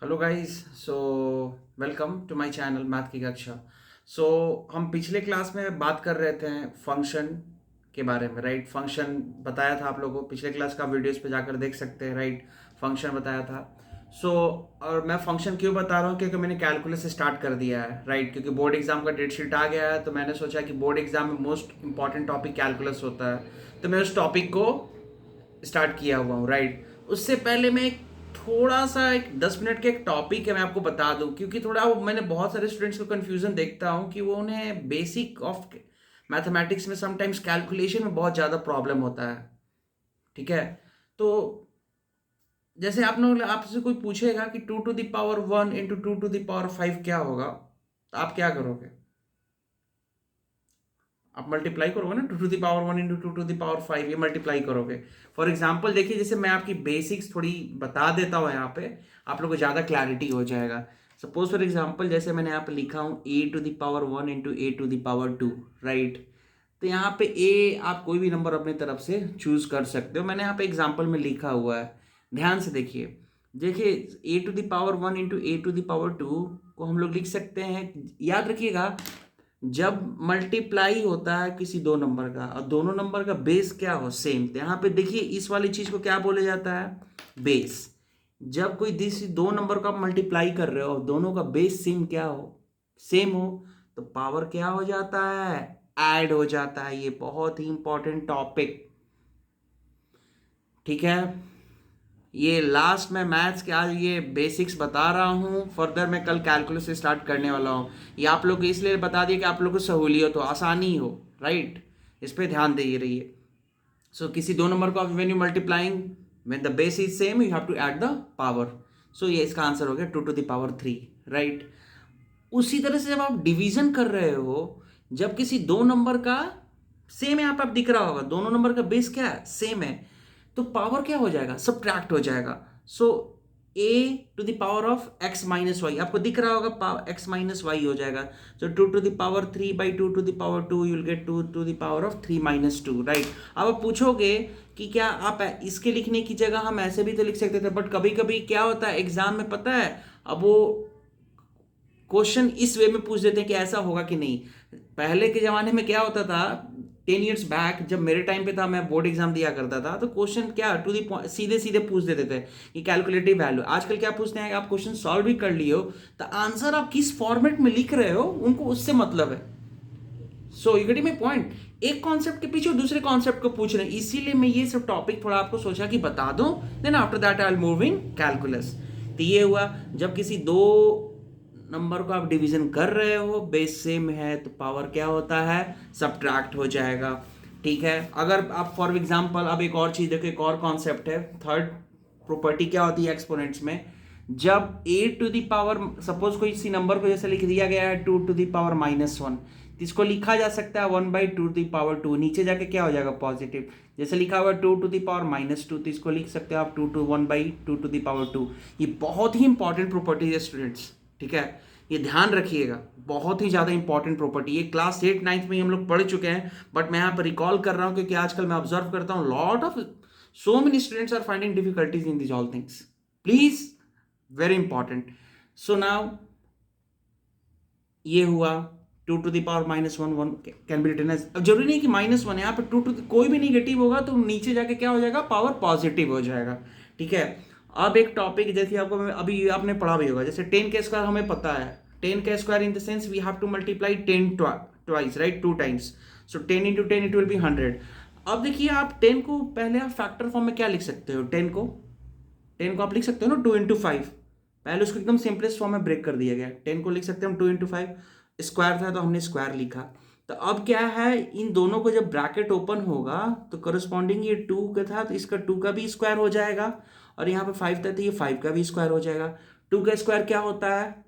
Hello guys. So welcome to my channel math की कक्षा। सो हम पिछले क्लास में बात कर रहे थे फंक्शन के बारे में, राइट। फंक्शन बताया था आप लोगों को, पिछले क्लास का वीडियोस पे जाकर देख सकते हैं, राइट। फंक्शन बताया था। सो और मैं फंक्शन क्यों बता रहा हूँ, क्योंकि मैंने कैलकुलस से स्टार्ट कर दिया है, राइट। क्योंकि बोर्ड एग्जाम का डेट शीट आ गया है, तो मैंने सोचा कि बोर्ड एग्जाम में मोस्ट इंपॉर्टेंट टॉपिक कैलकुलस होता है, तो मैं उस टॉपिक को स्टार्ट किया हुआ हूँ, राइट। उससे पहले मैं एक थोड़ा सा एक 10 मिनट का एक टॉपिक है, मैं आपको बता दूं, क्योंकि थोड़ा मैंने बहुत सारे स्टूडेंट्स को कंफ्यूजन देखता हूँ कि वो उन्हें बेसिक ऑफ मैथमेटिक्स में समटाइम्स कैलकुलेशन में बहुत ज़्यादा प्रॉब्लम होता है, ठीक है। तो जैसे आप लोग आपसे कोई पूछेगा कि 2 to the power 1 into 2 to the power 5 क्या होगा, तो आप क्या करोगे? आप मल्टीप्लाई करोगे ना, 2 to the power 1 into 2 to the power 5, ये मल्टीप्लाई करोगे। फॉर एग्जाम्पल देखिए, जैसे मैं आपकी बेसिक्स थोड़ी बता देता हूँ यहाँ पे, आप लोग को ज़्यादा क्लैरिटी हो जाएगा। सपोज फॉर एग्जाम्पल, जैसे मैंने यहाँ पे लिखा हूँ a to the power 1 into a to the power 2, right. तो यहाँ पे a आप कोई भी नंबर अपनी तरफ से चूज कर सकते हो, मैंने यहाँ पे एग्जाम्पल में लिखा हुआ है, ध्यान से देखिए। देखिए, a to the power 1 into a to the power 2 को हम लोग लिख सकते हैं, याद रखिएगा, जब मल्टीप्लाई होता है किसी दो नंबर का और दोनों नंबर का बेस क्या हो, सेम, तो यहाँ पे देखिए इस वाली चीज को क्या बोला जाता है, बेस। जब कोई दिस दो नंबर का मल्टीप्लाई कर रहे हो और दोनों का बेस सेम क्या हो, सेम हो, तो पावर क्या हो जाता है, ऐड हो जाता है। ये बहुत ही इंपॉर्टेंट टॉपिक, ठीक है। ये लास्ट में मैथ्स के आज ये बेसिक्स बता रहा हूँ, फर्दर मैं कल कैलकुलस से स्टार्ट करने वाला हूँ। ये आप लोग को इसलिए बता दिया कि आप लोग को सहूलियत हो, आसानी हो, राइट। इस पे ध्यान दे रहिए। सो किसी दो नंबर को when you multiplying, when the base is same, you have to add the power. So ये इसका आंसर हो गया 2 to the power 3, राइट। उसी तरह से जब आप डिवीजन कर रहे हो, जब किसी दो नंबर का सेम है, आप दिख रहा होगा दोनों नंबर का बेस क्या है, सेम है, तो पावर क्या हो जाएगा, सब्ट्रैक्ट हो जाएगा। सो a to the power of x minus y आपको दिख रहा होगा, x minus y हो जाएगा। so 2 to the power 3 by 2 to the power 2 you will get 2 to the power of 3 minus 2, right. अब आप पूछोगे कि क्या आप इसके लिखने की जगह हम ऐसे भी तो लिख सकते थे, बट कभी कभी क्या होता है एग्जाम में, पता है, अब वो क्वेश्चन इस वे में पूछ देते हैं कि ऐसा होगा कि नहीं। पहले के जमाने में क्या होता था, 10 years बैक जब मेरे टाइम पे था, मैं बोर्ड एग्जाम दिया करता था, तो क्वेश्चन क्या टू दी सीधे सीधे पूछ देते थे कि कैलकुलेटिव वैल्यू। आजकल क्या पूछते हैं, आप क्वेश्चन सॉल्व भी कर लिए हो, तो आंसर आप किस फॉर्मेट में लिख रहे हो उनको उससे मतलब है। So you getting my point, एक कॉन्सेप्ट के पीछे दूसरे कॉन्सेप्ट को पूछ रहे हैं, इसीलिए मैं ये सब टॉपिक थोड़ा आपको सोचा कि बता दूं, then after that I will move in calculus. तो ये हुआ, जब किसी दो नंबर को आप डिवीजन कर रहे हो, बेस सेम है, तो पावर क्या होता है, सब्ट्रैक्ट हो जाएगा, ठीक है। अगर आप फॉर एग्जांपल अब एक और चीज देखो, एक और कॉन्सेप्ट है, थर्ड प्रॉपर्टी क्या होती है एक्सपोनेंट्स में, जब a to the power, suppose कोई इसी नंबर को जैसे लिख दिया गया है 2 to the power -1, तो इसको लिखा जा सकता है 1/2 to the power 2, नीचे जाके क्या हो जाएगा, पॉजिटिव। जैसे लिखा हुआ 2 to the power -2, तो इसको लिख सकते हो आप 1/2 to the power 2। ये बहुत ही इंपॉर्टेंट प्रॉपर्टी है स्टूडेंट्स, ठीक है। ये ध्यान रखिएगा, बहुत ही ज़्यादा इंपॉर्टेंट प्रॉपर्टी। ये क्लास 8 9 में हम लोग पढ़ चुके हैं, बट मैं यहाँ पर रिकॉल कर रहा हूँ क्योंकि आजकल मैं ऑब्जर्व करता हूँ lot of so many students are finding difficulties in this all things, please, very important. So now ये हुआ 2 to the power -1 can be written as, अब जरूरी नहीं कि -1 है यहाँ पर, कोई भी निगेटिव होगा तो नीचे जाके क्या हो जाएगा, पावर पॉजिटिव हो जाएगा, ठीक है। अब एक टॉपिक जैसे आपको अभी आपने पढ़ा भी होगा, जैसे 10 का स्क्वायर हमें पता है, 10 का square in the sense we have to multiply 10 twice, right, 2 times. So 10 × 10 it will be 100। अब देखिए, आप 10 को पहले आप फैक्टर फॉर्म में क्या लिख सकते हो, 10 को आप लिख सकते हो ना 2 × 5, पहले उसको एकदम सिंपलेस्ट फॉर्म में ब्रेक कर दिया गया। 10 को लिख सकते हैं हम 2 × 5, स्क्वायर था तो हमने स्क्वायर लिखा। तो अब क्या है, इन दोनों को जब ब्रैकेट ओपन होगा तो करस्पॉन्डिंग ये 2 का था तो इसका 2 का भी स्क्वायर हो जाएगा, और यहाँ पे 5 था तो ये 5 का भी स्क्वायर हो जाएगा। 2 का स्क्वायर क्या होता है,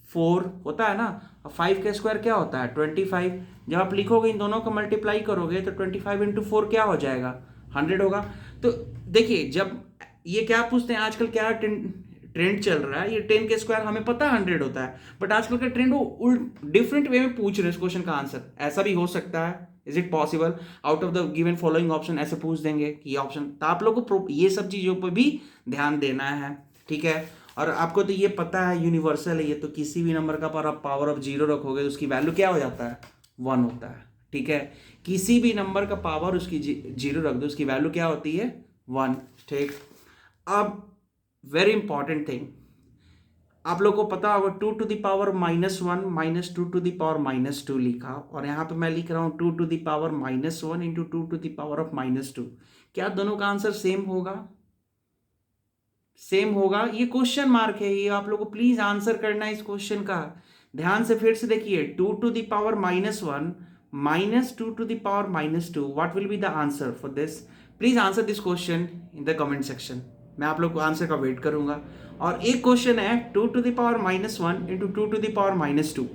4 होता है ना, और 5 का स्क्वायर क्या होता है, 25। जब आप लिखोगे इन दोनों को मल्टीप्लाई करोगे तो 25 × 4 क्या हो जाएगा, 100 होगा। तो देखिए, जब ये क्या पूछते हैं आजकल, क्या ट्रेंड चल रहा है, ये 10 के स्क्वायर हमें पता है 100 होता है, बट आजकल का ट्रेंड वो डिफरेंट वे में पूछ रहे हैं इस क्वेश्चन का आंसर। ऐसा भी हो सकता है, is it possible, out of the given following option ऐसे पूछ देंगे कि ये ऑप्शन, तो आप लोग को ये सब चीजों पर भी ध्यान देना है, ठीक है। और आपको तो ये पता है, यूनिवर्सल है ये, तो किसी भी नंबर का पर आप पावर ऑफ जीरो रखोगे तो उसकी वैल्यू क्या हो जाता है, 1 होता है। ठीक है, किसी भी नंबर का पावर उसकी जीरो रख दो, उसकी वैल्यू क्या होती है, 1। ठीक, अब वेरी इंपॉर्टेंट थिंग, आप लोग को पता होगा 2⁻⁻1 माइनस 2⁻⁻2 लिखा, और यहाँ पे मैं लिख रहा हूँ 2⁻⁻1 इंटू 2⁻⁻2। क्या दोनों का आंसर सेम होगा, सेम होगा? ये क्वेश्चन मार्क है, ये आप लोग को प्लीज आंसर करना है इस क्वेश्चन का। ध्यान से फिर से देखिए, 2⁻⁻1 minus 2⁻⁻2, what will be the answer for this? Please answer this question in the comment section, मैं आप लोग को आंसर का वेट करूंगा। और एक क्वेश्चन है 2⁻⁻1 इंटू 2⁻⁻2,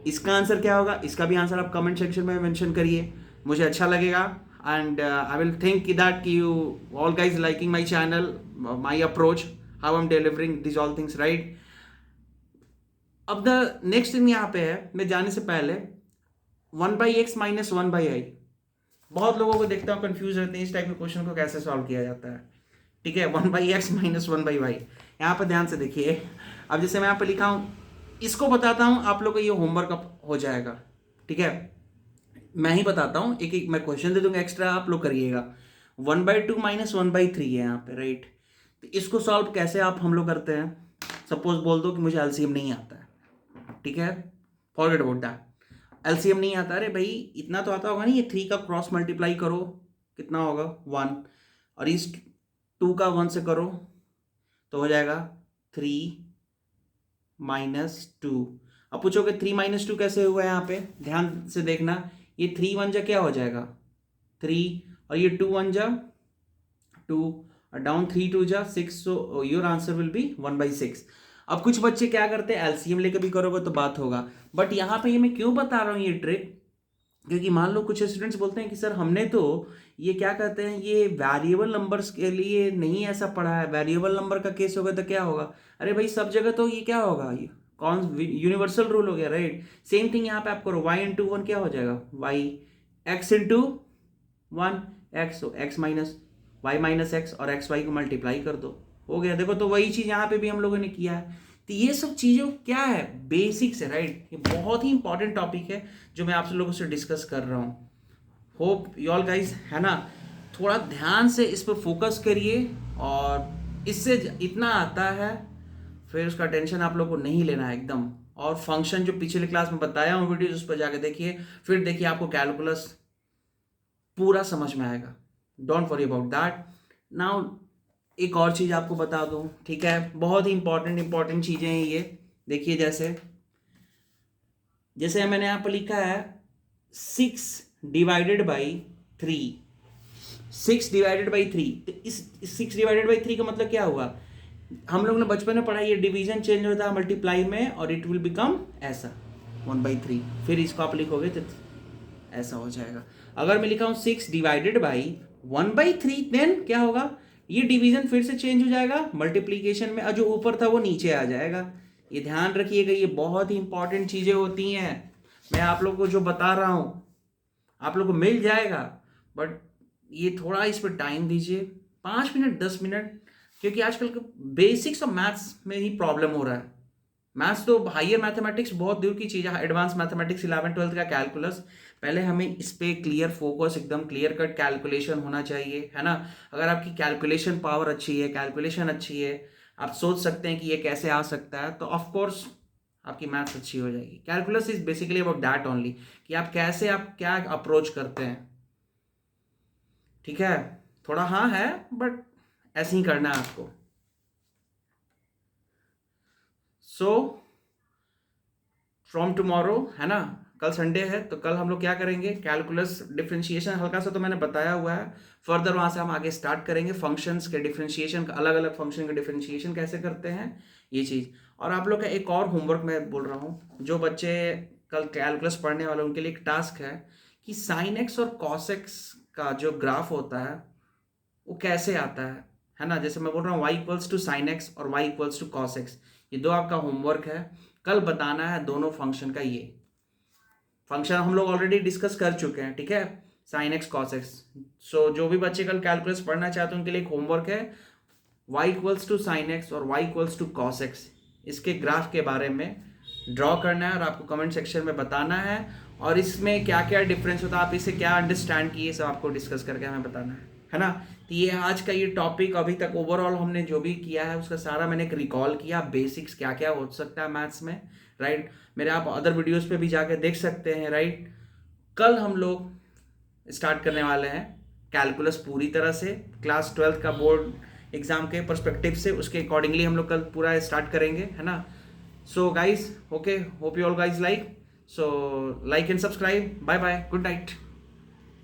इसका आंसर क्या होगा? इसका भी आंसर आप कमेंट सेक्शन में मेंशन करिए, मुझे अच्छा लगेगा। And I will think that you all guys liking my channel, my approach, how I am delivering this all things, right? अब द नेक्स्ट थिंग यहाँ पे है, मैं जाने से पहले 1/x माइनस 1/i, बहुत लोगों को देखता हूँ कंफ्यूज रहते हैं इस टाइप के क्वेश्चन को कैसे सॉल्व किया जाता है। ठीक है, 1/x माइनस 1/y, यहाँ पर ध्यान से देखिए। अब जैसे मैं यहाँ पर लिखा हूँ, इसको बताता हूँ, आप लोग को ये होमवर्क अब हो जाएगा। ठीक है, मैं ही बताता हूँ, एक एक मैं क्वेश्चन दे दूंगा एक्स्ट्रा, आप लोग करिएगा। 1/2 माइनस 1/3 है यहाँ पे, राइट? तो इसको सॉल्व कैसे आप हम लोग करते हैं? सपोज बोल दो कि मुझे एलसीएम नहीं आता है, ठीक है, फॉरगेट अबाउट दैट। एलसीएम नहीं आता, अरे भाई इतना तो आता होगा नहीं, ये 3 का क्रॉस मल्टीप्लाई करो, कितना होगा, 1, और इस 2 का 1 से करो तो हो जाएगा 3-2। अब पूछोगे 3-2 कैसे हुआ है? यहाँ पे ध्यान से देखना, ये 3 1 जा क्या हो जाएगा, 3, और ये 2 1 जा 2, और डाउन 3 2 जा 6, so your answer will be 1/6। अब कुछ बच्चे क्या करते हैं, एलसीएम लेकर भी करोगे तो बात होगा, बट यहाँ पे ये मैं क्यों बता रहा हूँ ये ट्रिक, क्योंकि मान लो कुछ स्टूडेंट्स बोलते हैं कि सर हमने तो ये क्या कहते हैं, ये वेरिएबल नंबर्स के लिए नहीं ऐसा पढ़ा है, वेरिएबल नंबर का केस होगा तो क्या होगा? अरे भाई सब जगह तो ये क्या होगा, ये कौन यूनिवर्सल रूल हो गया, राइट? सेम थिंग यहाँ पे आप करो, y इंटू 1 क्या हो जाएगा, y, x इंटू 1 x, तो x minus y minus x, और एक्स वाई को मल्टीप्लाई कर दो, हो गया। देखो तो वही चीज यहाँ पे भी हम लोगों ने किया है। तो ये सब चीज़ों क्या है, बेसिक्स है, राइट? ये बहुत ही इंपॉर्टेंट टॉपिक है जो मैं आप लोगों से डिस्कस कर रहा हूँ। होप यू ऑल गाइज, है ना, थोड़ा ध्यान से इस पर फोकस करिए, और इससे इतना आता है फिर उसका टेंशन आप लोग को नहीं लेना है एकदम। और फंक्शन जो पिछले क्लास में बताया हूँ वीडियो, उस पर जाके देखिए, फिर देखिए आपको कैलकुलस पूरा समझ में आएगा। Don't worry about that. Now एक और चीज़ आपको बता दूं, ठीक है, बहुत ही इंपॉर्टेंट चीज़ें हैं ये। देखिए जैसे जैसे मैंने यहाँ पर लिखा है 6 डिवाइडेड बाई 3, 6 डिवाइडेड बाई 3, तो इस 6 डिवाइडेड बाई 3 का मतलब क्या हुआ? हम लोग ने बचपन में पढ़ा, ये डिवीजन चेंज होता है मल्टीप्लाई में, और इट विल बिकम ऐसा 1/3, फिर इसको आप लिखोगे तो ऐसा हो जाएगा। अगर मैं लिखा हूँ 6 डिवाइडेड बाई 1/3, देन क्या होगा, ये डिवीजन फिर से चेंज हो जाएगा मल्टीप्लीकेशन में, और जो ऊपर था वो नीचे आ जाएगा। ये ध्यान रखिएगा, ये बहुत ही इंपॉर्टेंट चीज़ें होती हैं। मैं आप लोग को जो बता रहा हूँ आप लोग को मिल जाएगा, बट ये थोड़ा इस पर टाइम दीजिए, 5 मिनट 10 मिनट, क्योंकि आजकल के बेसिक्स और मैथ्स में ही प्रॉब्लम हो रहा है। मैथ्स तो हायर मैथमेटिक्स बहुत दूर की चीज़ है, एडवांस मैथमेटिक्स 11 12 का कैलकुलस, पहले हमें इस पे क्लियर फोकस, एकदम क्लियर कट कैलकुलेशन होना चाहिए, है ना? अगर आपकी कैलकुलेशन पावर अच्छी है, कैलकुलेशन अच्छी है, आप सोच सकते हैं कि ये कैसे आ सकता है, तो ऑफ कोर्स आपकी मैथ्स अच्छी हो जाएगी। Calculus is basically about that only, कि आप कैसे, आप क्या अप्रोच करते हैं। ठीक है, थोड़ा हाँ है, बट ऐसे ही करना है आपको। सो फ्रॉम टुमारो, है ना, कल संडे है, तो कल हम लोग क्या करेंगे, कैलकुलस डिफरेंशिएशन हल्का सा तो मैंने बताया हुआ है, फर्दर वहाँ से हम आगे स्टार्ट करेंगे फंक्शंस के डिफरेंशिएशन, अलग अलग फंक्शन के डिफरेंशिएशन कैसे करते हैं ये चीज़। और आप लोग का एक और होमवर्क मैं बोल रहा हूँ, जो बच्चे कल कैलकुलस पढ़ने वाले उनके लिए एक टास्क है कि साइन एक्स और कॉस एक्स का जो ग्राफ होता है वो कैसे आता है ना? जैसे मैं बोल रहा हूँ y=sin x और y=cos x, ये दो आपका होमवर्क है। कल बताना है दोनों फंक्शन का, ये फंक्शन हम लोग ऑलरेडी डिस्कस कर चुके हैं, ठीक है, sin x cos x। सो जो भी बच्चे कल कैलकुलस पढ़ना चाहते हैं उनके लिए एक होमवर्क है, y equals to sine x और y equals to cos x, इसके ग्राफ के बारे में ड्रॉ करना है और आपको कमेंट सेक्शन में बताना है, और इसमें क्या क्या डिफरेंस होता है, आप इसे क्या अंडरस्टैंड किए, सब आपको डिस्कस करके हमें बताना है ना। तो ये आज का ये टॉपिक, अभी तक ओवरऑल हमने जो भी किया है उसका सारा मैंने एक रिकॉल किया, बेसिक्स क्या क्या हो सकता है मैथ्स में, राइट। मेरे आप अदर वीडियोस पे भी जाके देख सकते हैं, राइट। कल हम लोग स्टार्ट करने वाले हैं कैलकुलस पूरी तरह से, क्लास 12th का बोर्ड एग्जाम के पर्सपेक्टिव से, उसके अकॉर्डिंगली हम लोग कल पूरा स्टार्ट करेंगे, है ना। So guys, okay, hope you all guys like, so like and subscribe, bye bye, good night.